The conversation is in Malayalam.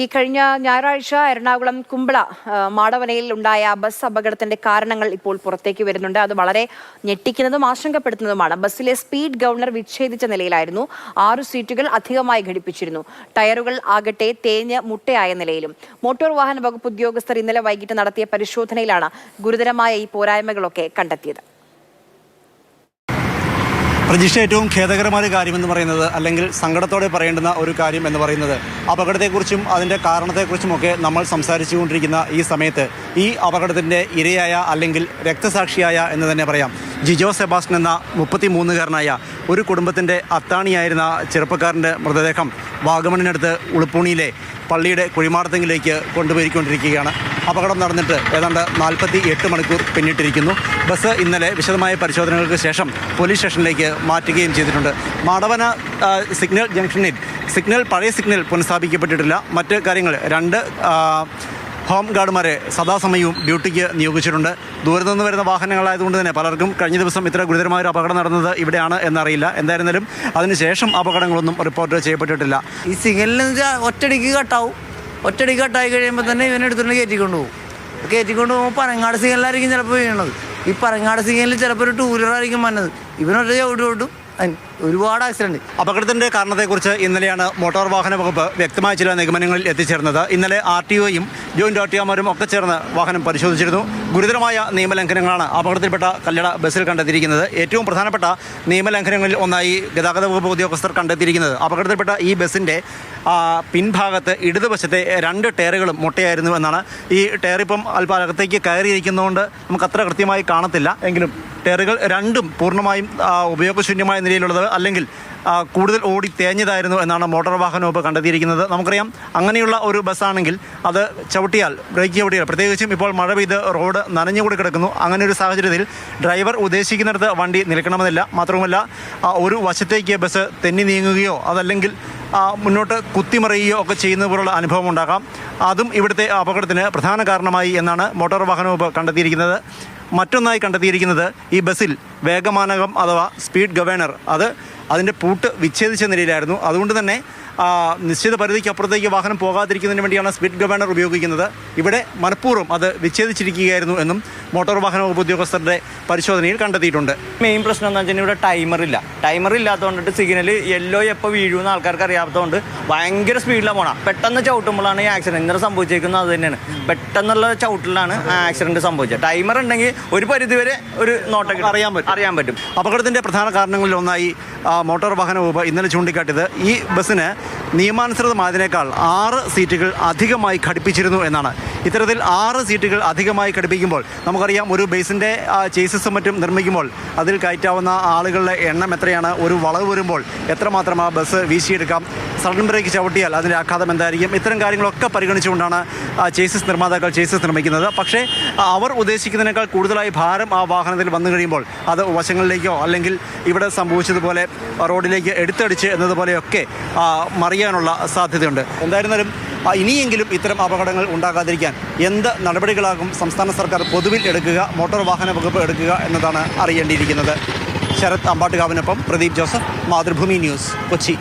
ഈ കഴിഞ്ഞ ഞായറാഴ്ച എറണാകുളം കുമ്പള മാടവനയിൽ ഉണ്ടായ ബസ് അപകടത്തിന്റെ കാരണങ്ങൾ ഇപ്പോൾ പുറത്തേക്ക് വരുന്നുണ്ട്. അത് വളരെ ഞെട്ടിക്കുന്നതും ആശങ്കപ്പെടുത്തുന്നതുമാണ്. ബസ്സിലെ സ്പീഡ് ഗവർണർ വിച്ഛേദിച്ച നിലയിലായിരുന്നു. 6 സീറ്റുകൾ അധികമായി ഘടിപ്പിച്ചിരുന്നു. ടയറുകൾ ആകട്ടെ തേഞ്ഞ് മുട്ടയായ നിലയിലും. മോട്ടോർ വാഹന വകുപ്പ് ഉദ്യോഗസ്ഥർ ഇന്നലെ വൈകിട്ട് നടത്തിയ പരിശോധനയിലാണ് ഗുരുതരമായ ഈ പോരായ്മകളൊക്കെ കണ്ടെത്തിയത്. പ്രജിഷ, ഏറ്റവും ഖേദകരമായ കാര്യമെന്ന് പറയുന്നത്, അല്ലെങ്കിൽ സങ്കടത്തോടെ പറയേണ്ടുന്ന ഒരു കാര്യം എന്ന് പറയുന്നത്, അപകടത്തെക്കുറിച്ചും അതിൻ്റെ കാരണത്തെക്കുറിച്ചുമൊക്കെ നമ്മൾ സംസാരിച്ചുകൊണ്ടിരിക്കുന്ന ഈ സമയത്ത് ഈ അപകടത്തിൻ്റെ ഇരയായ അല്ലെങ്കിൽ രക്തസാക്ഷിയായ എന്ന് തന്നെ പറയാം ജിജോ സെബാസ്റ്റ്യൻ എന്ന 33-കാരനായ ഒരു കുടുംബത്തിൻ്റെ അത്താണിയായിരുന്ന ചെറുപ്പക്കാരൻ്റെ മൃതദേഹം വാഗമണിനടുത്ത് ഉളുപ്പൂണിയിലെ പള്ളിയുടെ കുഴിമാടത്തെങ്കിലേക്ക് കൊണ്ടുപോയിക്കൊണ്ടിരിക്കുകയാണ്. അപകടം നടന്നിട്ട് ഏതാണ്ട് 48 മണിക്കൂർ പിന്നിട്ടിരിക്കുന്നു. ബസ് ഇന്നലെ വിശദമായ പരിശോധനകൾക്ക് ശേഷം പോലീസ് സ്റ്റേഷനിലേക്ക് മാറ്റുകയും ചെയ്തിട്ടുണ്ട്. മാടവന സിഗ്നൽ ജംഗ്ഷനിൽ പഴയ സിഗ്നൽ പുനഃസ്ഥാപിക്കപ്പെട്ടിട്ടില്ല. മറ്റ് കാര്യങ്ങൾ 2 ഹോം ഗാർഡുമാരെ സദാസമയവും ഡ്യൂട്ടിക്ക് നിയോഗിച്ചിട്ടുണ്ട്. ദൂരത്തു നിന്ന് വരുന്ന വാഹനങ്ങളായതുകൊണ്ട് തന്നെ പലർക്കും കഴിഞ്ഞ ദിവസം ഇത്ര ഗുരുതരമായൊരു അപകടം നടന്നത് ഇവിടെയാണ് എന്നറിയില്ല. എന്തായിരുന്നാലും അതിനുശേഷം അപകടങ്ങളൊന്നും റിപ്പോർട്ട് ചെയ്യപ്പെട്ടിട്ടില്ല. ഈ സിഗ്നലിൽ ഒറ്റടിക്ക് കട്ടായി കഴിയുമ്പോൾ തന്നെ ഇവനെടുത്തുകൊണ്ട് കയറ്റിക്കൊണ്ട് പോകുമ്പോൾ പനങ്ങാട് സിഗ്നലായിരിക്കും ചിലപ്പോൾ വീണത്. ഈ പനങ്ങാട് സിഗ്നലിൽ ചിലപ്പോൾ ഒരു 2 വീലറായിരിക്കും വന്നത്. ഇവനൊറ്റ ചവിട്ടും ഒരുപാട് ആക്സിഡന്റ്. അപകടത്തിന്റെ കാരണത്തെക്കുറിച്ച് ഇന്നലെയാണ് മോട്ടോർ വാഹന വകുപ്പ് വ്യക്തമായ ചില നിഗമനങ്ങളിൽ എത്തിച്ചേർന്നത്. ഇന്നലെ RTOയും ജോയിന്റ് RTOമാരും ഒക്കെ ചേർന്ന് വാഹനം പരിശോധിച്ചിരുന്നു. ഗുരുതരമായ നിയമലംഘനങ്ങളാണ് അപകടത്തിൽപ്പെട്ട കല്ലട ബസ്സിൽ കണ്ടെത്തിയിരിക്കുന്നത്. ഏറ്റവും പ്രധാനപ്പെട്ട നിയമലംഘനങ്ങളിൽ ഒന്നായി ഗതാഗത വകുപ്പ് ഉദ്യോഗസ്ഥർ കണ്ടെത്തിയിരിക്കുന്നത്, അപകടത്തിൽപ്പെട്ട ഈ ബസ്സിൻ്റെ പിൻഭാഗത്ത് ഇടതുവശത്തെ 2 ടയറുകളും മുട്ടയായിരുന്നു എന്നാണ്. ഈ ടയർ ഇപ്പം അല്പം അകത്തേക്ക് കയറിയിരിക്കുന്നതുകൊണ്ട് നമുക്കത്ര കൃത്യമായി കാണത്തില്ല. എങ്കിലും ടയറുകൾ 2ഉം പൂർണ്ണമായും ഉപയോഗശൂന്യമായ നിലയിലുള്ളത്, അല്ലെങ്കിൽ കൂടുതൽ ഓടി തേഞ്ഞതായിരുന്നു എന്നാണ് മോട്ടോർ വാഹന വകുപ്പ് കണ്ടെത്തിയിരിക്കുന്നത്. നമുക്കറിയാം, അങ്ങനെയുള്ള ഒരു ബസ്സാണെങ്കിൽ അത് ബ്രേക്ക് ചവിട്ടിയാൽ, പ്രത്യേകിച്ചും ഇപ്പോൾ മഴ പെയ്ത് റോഡ് നനഞ്ഞുകൂടി കിടക്കുന്നു. അങ്ങനെ ഒരു സാഹചര്യത്തിൽ ഡ്രൈവർ ഉദ്ദേശിക്കുന്നിടത്ത് വണ്ടി നിൽക്കണമെന്നില്ല. മാത്രവുമല്ല, ഒരു വശത്തേക്ക് ബസ് തെന്നി നീങ്ങുകയോ അതല്ലെങ്കിൽ മുന്നോട്ട് കുത്തിമറിയുകയോ ഒക്കെ ചെയ്യുന്ന പോലുള്ള അനുഭവം ഉണ്ടാകാം. അതും ഇവിടുത്തെ അപകടത്തിന് പ്രധാന കാരണമായി എന്നാണ് മോട്ടോർ വാഹന വകുപ്പ് കണ്ടെത്തിയിരിക്കുന്നത്. മറ്റൊന്നായി കണ്ടെത്തിയിരിക്കുന്നത്, ഈ ബസ്സിൽ വേഗമാനകം അഥവാ സ്പീഡ് ഗവേണർ അതിൻ്റെ പൂട്ട് വിച്ഛേദിച്ച നിലയിലായിരുന്നു. അതുകൊണ്ട് തന്നെ നിശ്ചിത പരിധിക്ക് അപ്പുറത്തേക്ക് വാഹനം പോകാതിരിക്കുന്നതിന് വേണ്ടിയാണ് സ്പീഡ് ഗവേണർ ഉപയോഗിക്കുന്നത്. ഇവിടെ മനഃപൂർവ്വം അത് വിച്ഛേദിച്ചിരിക്കുകയായിരുന്നു എന്നും മോട്ടോർ വാഹന വകുപ്പ് ഉദ്യോഗസ്ഥരുടെ പരിശോധനയിൽ കണ്ടെത്തിയിട്ടുണ്ട്. മെയിൻ പ്രശ്നം എന്ന് വെച്ചാൽ ഇവിടെ ടൈമർ ഇല്ലാത്തതുകൊണ്ടിട്ട് സിഗ്നൽ യെല്ലോ എപ്പോൾ വീഴുമെന്ന് ആൾക്കാർക്ക് അറിയാത്തതുകൊണ്ട് ഭയങ്കര സ്പീഡിലാണ് പോകണം. പെട്ടെന്ന് ചവിട്ടുമ്പോഴാണ് ഈ ആക്സിഡൻറ്റ്. ഇന്നലെ സംഭവിച്ചിരിക്കുന്നത് അത് തന്നെയാണ്. പെട്ടെന്നുള്ള ചവിട്ടിലാണ് ആക്സിഡൻറ്റ് സംഭവിച്ചത്. ടൈമർ ഉണ്ടെങ്കിൽ ഒരു പരിധിവരെ ഒരു നോട്ടൊക്കെ അറിയാൻ പറ്റും. അപകടത്തിൻ്റെ പ്രധാന കാരണങ്ങളിൽ ഒന്നായി മോട്ടോർ വാഹന വകുപ്പ് ഇന്നലെ ചൂണ്ടിക്കാട്ടിയത്, ഈ ബസ്സിന് നിയമാനുസൃതമായതിനേക്കാൾ 6 സീറ്റുകൾ അധികമായി ഘടിപ്പിച്ചിരുന്നു എന്നാണ്. ഇത്തരത്തിൽ 6 സീറ്റുകൾ അധികമായി ഘടിപ്പിക്കുമ്പോൾ നമുക്കറിയാം, ഒരു ബേസിൻ്റെ ചേസിസും മറ്റും നിർമ്മിക്കുമ്പോൾ അതിൽ കയറ്റാവുന്ന ആളുകളുടെ എണ്ണം എത്രയാണ്, ഒരു വളവ് വരുമ്പോൾ എത്രമാത്രം ആ ബസ് വീശിയെടുക്കാം, സഡൻ ബ്രേക്ക് ചവിട്ടിയാൽ അതിൻ്റെ ആഘാതം എന്തായിരിക്കും, ഇത്തരം കാര്യങ്ങളൊക്കെ പരിഗണിച്ചുകൊണ്ടാണ് നിർമ്മാതാക്കൾ ചേസിസ് നിർമ്മിക്കുന്നത്. പക്ഷേ അവർ ഉദ്ദേശിക്കുന്നതിനേക്കാൾ കൂടുതലായി ഭാരം ആ വാഹനത്തിൽ വന്നു കഴിയുമ്പോൾ അത് വശങ്ങളിലേക്കോ അല്ലെങ്കിൽ ഇവിടെ സംഭവിച്ചതുപോലെ റോഡിലേക്ക് എടുത്തടിച്ച് എന്നതുപോലെയൊക്കെ മറിയാനുള്ള സാധ്യതയുണ്ട്. എന്തായിരുന്നാലും ഇനിയെങ്കിലും ഇത്തരം അപകടങ്ങൾ ഉണ്ടാകാതിരിക്കാൻ എന്ത് നടപടികളാകും സംസ്ഥാന സർക്കാർ പൊതുവിൽ എടുക്കുക, മോട്ടോർ വാഹന വകുപ്പ് എടുക്കുക എന്നതാണ് അറിയേണ്ടിയിരിക്കുന്നത്. ശരത് അമ്പാട്ടുകാവിനൊപ്പം പ്രദീപ് ജോസഫ്, മാതൃഭൂമി ന്യൂസ്, കൊച്ചി.